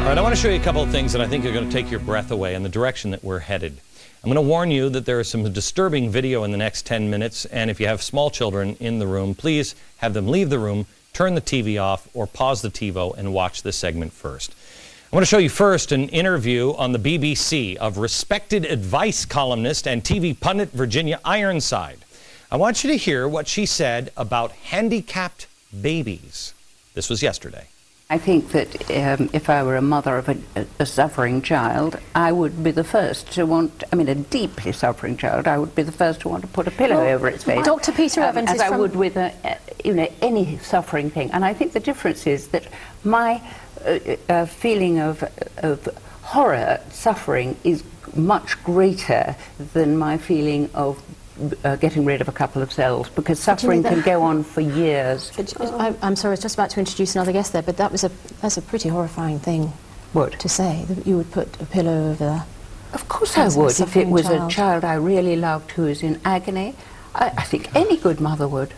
All right, I want to show you a couple of things that I think are going to take your breath away in the direction that we're headed. I'm going to warn you that there is some disturbing video in the next 10 minutes, and if you have small children in the room, please have them leave the room, turn the TV off, or pause the TiVo and watch this segment first. I want to show you first an interview on the BBC of respected advice columnist and TV pundit Virginia Ironside. I want you to hear what she said about handicapped babies. This was yesterday. I think that if I were a mother of a suffering child, I would be the first to want, a deeply suffering child, I would be the first to want to put a pillow over its face. Dr. Peter Evans as I would with any suffering thing. And I think the difference is that my feeling of horror, suffering, is much greater than my feeling of getting rid of a couple of cells, because suffering can go on for years. I'm sorry, I was just about to introduce another guest there, but that's a pretty horrifying thing to say, that you would put a pillow over there. Of course I would, if it was a child I really loved who is in agony. I think any good mother would.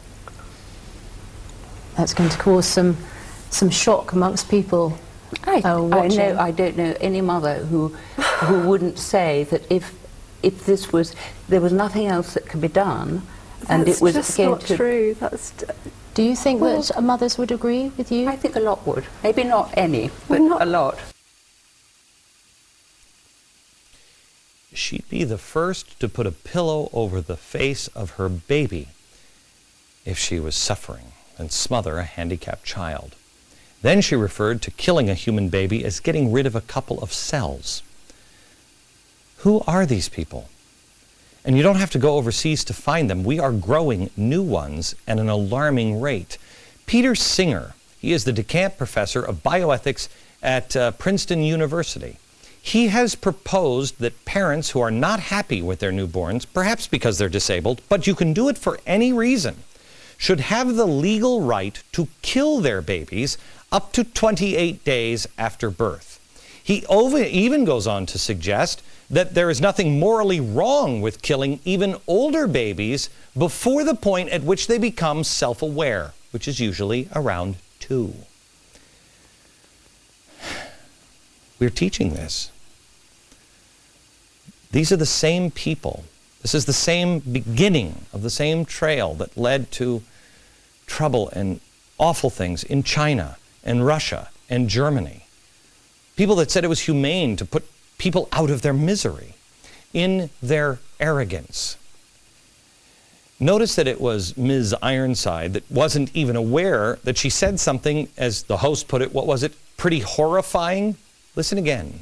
That's going to cause some shock amongst people watching. I don't know any mother who wouldn't say that if there was nothing else that could be done, and it was just not true. Do you think that mothers would agree with you? I think a lot would. Maybe not any, but a lot. She'd be the first to put a pillow over the face of her baby if she was suffering and smother a handicapped child. Then she referred to killing a human baby as getting rid of a couple of cells. Who are these people? And you don't have to go overseas to find them. We are growing new ones at an alarming rate. Peter Singer, he is the DeCamp Professor of Bioethics at Princeton University. He has proposed that parents who are not happy with their newborns, perhaps because they're disabled, but you can do it for any reason, should have the legal right to kill their babies up to 28 days after birth. He even goes on to suggest that there is nothing morally wrong with killing even older babies before the point at which they become self-aware, which is usually around 2. We're teaching this. These are the same people. This is the same beginning of the same trail that led to trouble and awful things in China and Russia and Germany. People that said it was humane to put people out of their misery in their arrogance. Notice that it was Ms. Ironside that wasn't even aware that she said something, as the host put it, what was it, pretty horrifying? Listen again.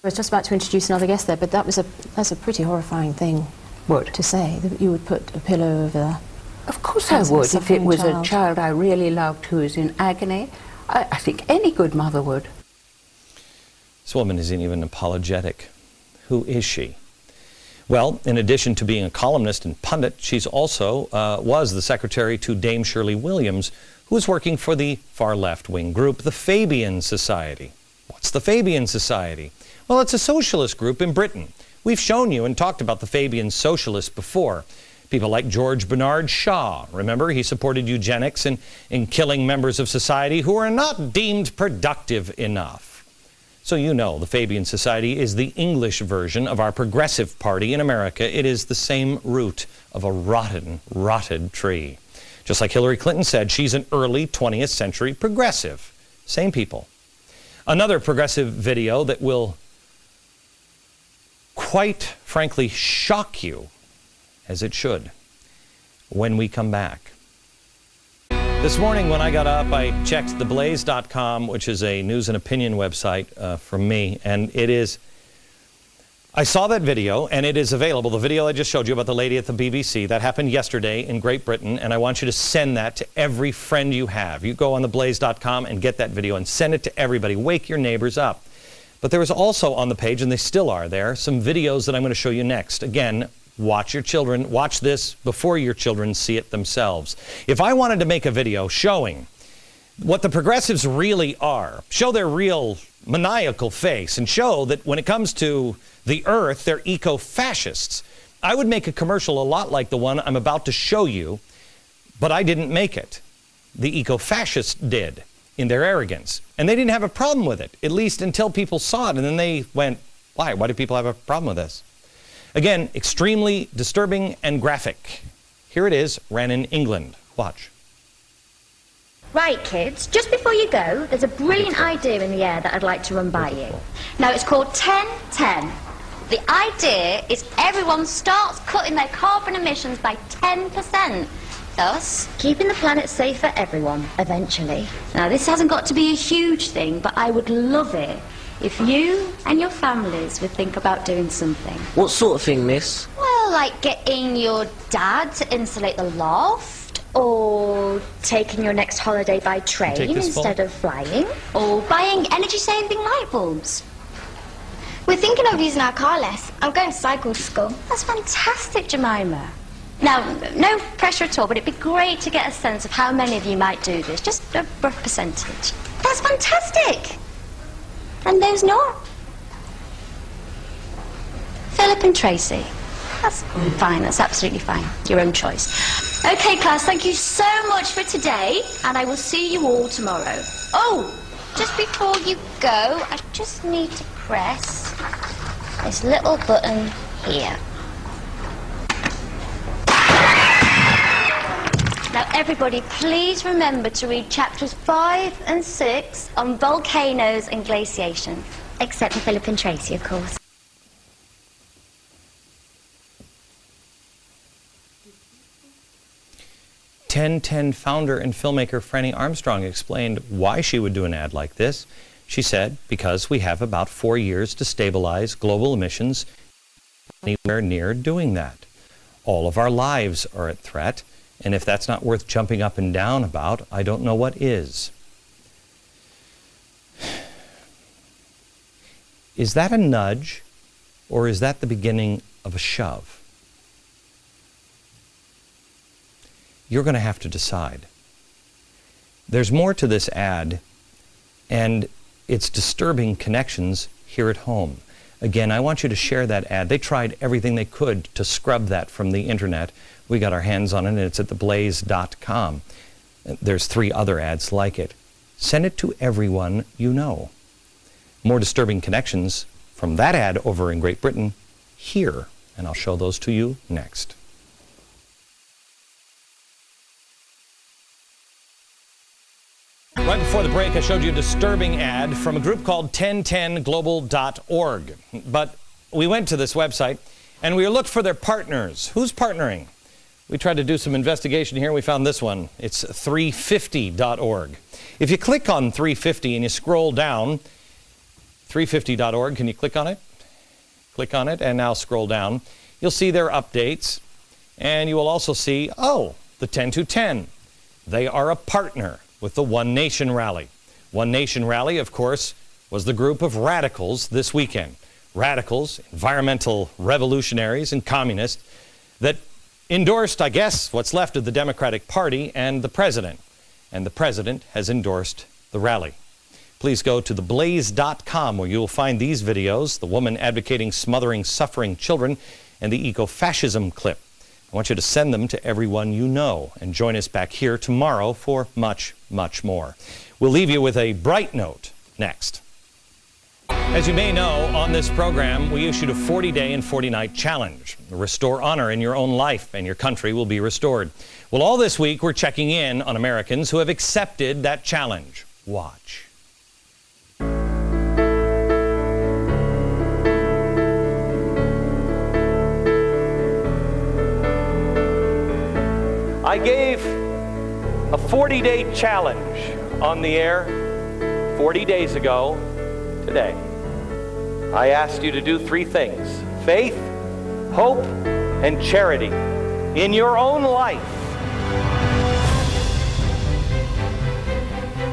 I was just about to introduce another guest there, but that's a pretty horrifying thing to say, that you would put a pillow over there. Of course I would, if it was a child I really loved who is in agony. I think any good mother would. This woman isn't even apologetic. Who is she? Well, in addition to being a columnist and pundit, she's also was the secretary to Dame Shirley Williams, who is working for the far left-wing group, the Fabian Society. What's the Fabian Society? Well, it's a socialist group in Britain. We've shown you and talked about the Fabian socialists before. People like George Bernard Shaw. Remember, he supported eugenics and in killing members of society who are not deemed productive enough. So you know the Fabian Society is the English version of our Progressive Party in America. It is the same root of a rotted tree. Just like Hillary Clinton said, she's an early 20th century progressive. Same people. Another progressive video that will quite frankly shock you, as it should, when we come back. This morning when I got up, I checked theblaze.com, which is a news and opinion website from me, and I saw that video, and it is available, the video I just showed you about the lady at the BBC. That happened yesterday in Great Britain, and I want you to send that to every friend you have. You go on theblaze.com and get that video and send it to everybody. Wake your neighbors up. But there was also on the page, and they still are there, some videos that I'm going to show you next. Again, watch your children, watch this before your children see it themselves. If I wanted to make a video showing what the progressives really are, show their real maniacal face, and show that when it comes to the earth, they're eco-fascists, I would make a commercial a lot like the one I'm about to show you, but I didn't make it. The eco-fascists did. in their arrogance. And they didn't have a problem with it, at least until people saw it, and then they went, why? Why do people have a problem with this? Again, extremely disturbing and graphic. Here it is, ran in England. Watch. Right, kids, just before you go, there's a brilliant idea in the air that I'd like to run by you. Now, it's called 10-10. The idea is everyone starts cutting their carbon emissions by 10%, thus keeping the planet safe for everyone, eventually. Now, this hasn't got to be a huge thing, but I would love it if you and your families would think about doing something. What sort of thing, miss? Well, like getting your dad to insulate the loft, or taking your next holiday by train instead of flying, or buying energy-saving light bulbs. We're thinking of using our car less. I'm going to cycle to school. That's fantastic, Jemima. Now, no pressure at all, but it'd be great to get a sense of how many of you might do this, just a rough percentage. That's fantastic! And those not? Philip and Tracy. That's fine, that's absolutely fine. Your own choice. Okay, class, thank you so much for today, and I will see you all tomorrow. Oh, just before you go, I just need to press this little button here. Now, everybody, please remember to read chapters 5 and 6 on volcanoes and glaciation. Except for Philip and Tracy, of course. .10 founder and filmmaker Franny Armstrong explained why she would do an ad like this. She said, because we have about 4 years to stabilize global emissions, anywhere near doing that. All of our lives are at threat, and if that's not worth jumping up and down about, I don't know what is. Is that a nudge, or is that the beginning of a shove? You're going to have to decide. There's more to this ad, and it's disturbing connections here at home. Again, I want you to share that ad. They tried everything they could to scrub that from the internet. We got our hands on it, and it's at theblaze.com. There's 3 other ads like it. Send it to everyone you know. More disturbing connections from that ad over in Great Britain here, and I'll show those to you next. Right before the break, I showed you a disturbing ad from a group called 1010global.org. But we went to this website, and we looked for their partners. Who's partnering? We tried to do some investigation here, and we found this one. It's 350.org. If you click on 350 and you scroll down, 350.org, can you click on it? Click on it, and now scroll down. You'll see their updates, and you will also see, oh, the 10-to-10. They are a partner with the One Nation Rally. One Nation Rally, of course, was the group of radicals this weekend. Radicals, environmental revolutionaries, and communists that endorsed, I guess, what's left of the Democratic Party and the president. And the president has endorsed the rally. Please go to theblaze.com where you will find these videos, the woman advocating smothering suffering children, and the eco-fascism clip. I want you to send them to everyone you know, and join us back here tomorrow for much, much more. We'll leave you with a bright note next. As you may know, on this program, we issued a 40-day and 40-night challenge. Restore honor in your own life, and your country will be restored. Well, all this week, we're checking in on Americans who have accepted that challenge. Watch. I gave a 40-day challenge on the air 40 days ago today. I asked you to do 3 things: faith, hope, and charity in your own life.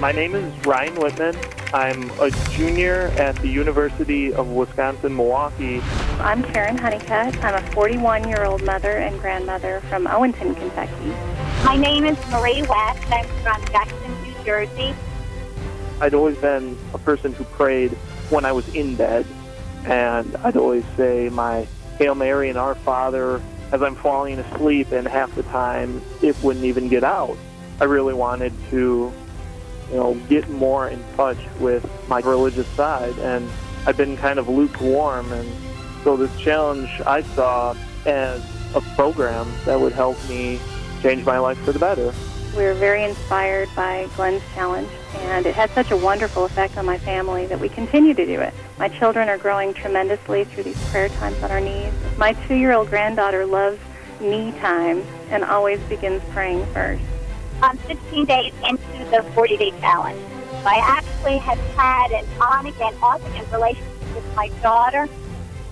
My name is Ryan Whitman. I'm a junior at the University of Wisconsin-Milwaukee. I'm Karen Honeycutt. I'm a 41-year-old mother and grandmother from Owenton, Kentucky. My name is Marie West. I'm from Jackson, New Jersey. I'd always been a person who prayed when I was in bed, and I'd always say my Hail Mary and Our Father as I'm falling asleep, and half the time it wouldn't even get out. I really wanted to get more in touch with my religious side, and I've been kind of lukewarm, and so this challenge I saw as a program that would help me change my life for the better. We're very inspired by Glenn's challenge, and it had such a wonderful effect on my family that we continue to do it. My children are growing tremendously through these prayer times on our knees. My 2-year-old granddaughter loves me time and always begins praying first. I'm 16 days into the 40-day challenge. I actually have had an on-again, off-again relationship with my daughter,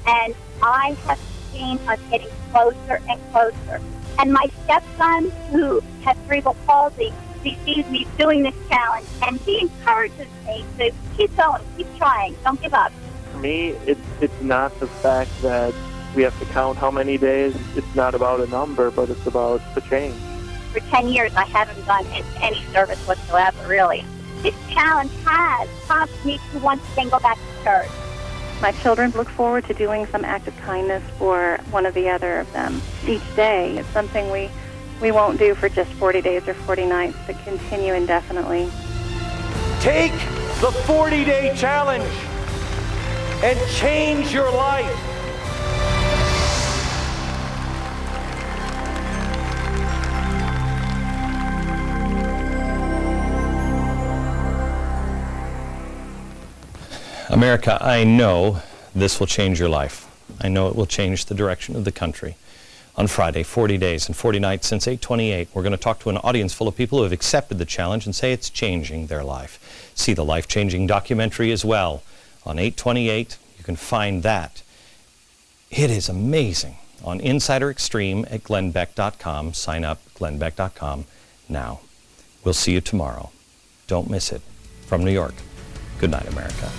and I have seen us getting closer and closer. And my stepson, who has cerebral palsy, he sees me doing this challenge, and he encourages me to keep going, keep trying, don't give up. For me, it's not the fact that we have to count how many days. It's not about a number, but it's about the change. For 10 years, I haven't done any service whatsoever, really. This challenge has prompted me to once again go back to church. My children look forward to doing some act of kindness for one or the other of them each day. It's something we won't do for just 40 days or 40 nights, but continue indefinitely. Take the 40-day challenge and change your life. America, I know this will change your life. I know it will change the direction of the country. On Friday, 40 days and 40 nights since 8/28, we're going to talk to an audience full of people who have accepted the challenge and say it's changing their life. See the life-changing documentary as well. On 8/28, you can find that. It is amazing. On Insider Extreme at glennbeck.com. Sign up, glennbeck.com now. We'll see you tomorrow. Don't miss it. From New York, good night, America.